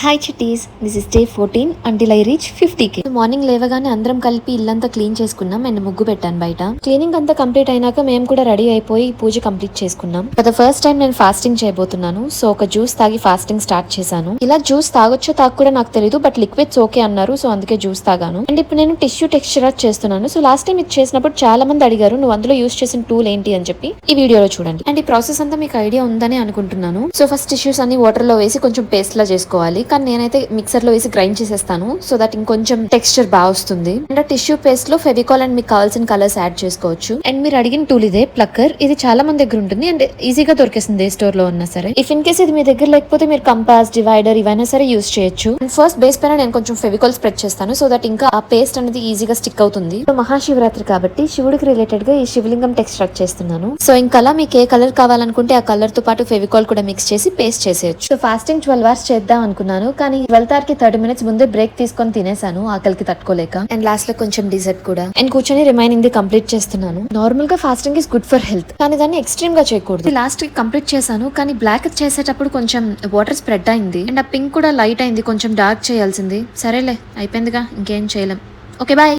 Hi చిట్టీస్, this is day 14 until I reach 50K. Morning లేవగానే అందరం కలిపి ఇల్లంతా క్లీన్ చేసుకున్నాం అండ్ ముగ్గు పెట్టాను బయట. క్లీనింగ్ అంతా కంప్లీట్ అయినాక మేము కూడా రెడీ అయిపోయి పూజ కంప్లీట్ చేసుకున్నాం. ఫర్ ద ఫస్ట్ టైం నేను ఫాస్టింగ్ చేయబోతున్నాను. సో ఒక జ్యూస్ తాగి ఫాస్టింగ్ స్టార్ట్ చేశాను. ఇలా జ్యూస్ తాగొచ్చో తాగ నాకు తెలియదు, బట్ లిక్విడ్స్ ఓకే అన్నారు, సో అందుకే జ్యూస్ తాగాను. అండ్ ఇప్పుడు నేను టిష్యూ టెక్స్చర్ చేస్తున్నాను. సో లాస్ట్ టైం ఇది చేసినప్పుడు చాలా మంది అడిగారు నువ్వు అందులో యూస్ చేసిన టూల్ ఏంటి అని చెప్పి. ఈ వీడియోలో చూడండి. అండ్ ఈ ప్రాసెస్ అంతా మీకు ఐడియా ఉందని అనుకుంటున్నాను. సో ఫస్ట్ టిష్యూస్ అన్ని వాటర్ లో వేసి కొంచెం పేస్ట్ లా చేసుకోవాలి. కానీ నేనైతే మిక్సర్ లో వేసి గ్రైండ్ చేసేస్తాను, సో దట్ ఇంకొంచెం టెక్స్చర్ బాగా వస్తుంది. అండ్ టిష్యూ పేస్ట్ లో ఫెవికాల్ అండ్ మీకు కావాల్సిన కలర్స్ యాడ్ చేసుకోవచ్చు. అండ్ మీరు అడిగిన టూల్ ఇదే ప్లక్కర్. ఇది చాలా మంది దగ్గర ఉంటుంది అండ్ ఈజీగా దొరికేస్తుంది ఏ స్టోర్ లో ఉన్నా సరే. ఇఫ్ ఇన్ కేస్ ఇది మీ దగ్గర లేకపోతే మీరు కంపాస్, డివైడర్ ఇవైనా సరే యూస్ చేయొచ్చు. అండ్ ఫస్ట్ బేస్ పైన నేను కొంచెం ఫెవికాల్ స్ప్రెడ్ చేస్తాను, సో దట్ ఇంకా ఆ పేస్ట్ అనేది ఈజీగా స్టిక్ అవుతుంది. మహాశివరాత్రి కాబట్టి శివుడికి రిలేటెడ్ గా ఈ శివలింగం టెక్స్ట్రాక్ట్ చేస్తున్నాను. సో ఇంకా మీకు ఏ కలర్ కావాలనుకుంటే ఆ కలర్ తో పాటు ఫెవికాల్ కూడా మిక్స్ చేసి పేస్ట్ చేసేయచ్చు. సో ఫాస్టింగ్ 12 hours చేద్దాం అనుకున్నాను, కానీ 12కి 30 minutes ముందే బ్రేక్ తీసుకొని తినేసాను ఆకలికి తట్టుకోలేక. అండ్ లాస్ట్ లో కొంచెం డిజర్ట్ కూడా. అండ్ కూర్చొని రిమైనింగ్ ది కంప్లీట్ చేస్తున్నాను. నార్మల్ గా fasting is good for health, కానీ దాన్ని ఎక్స్ట్రీమ్ గా చేయకూడదు. లాస్ట్ కి కంప్లీట్ చేశాను, కానీ బ్లాక్ చేసేటప్పుడు కొంచెం వాటర్ స్ప్రెడ్ అయింది అండ్ ఆ పింక్ కూడా లైట్ అయింది. కొంచెం డార్క్ చేయాల్సింది. సరేలే, అయిపోయిందిగా, ఇంకేం చేయలేం. Okay, bye.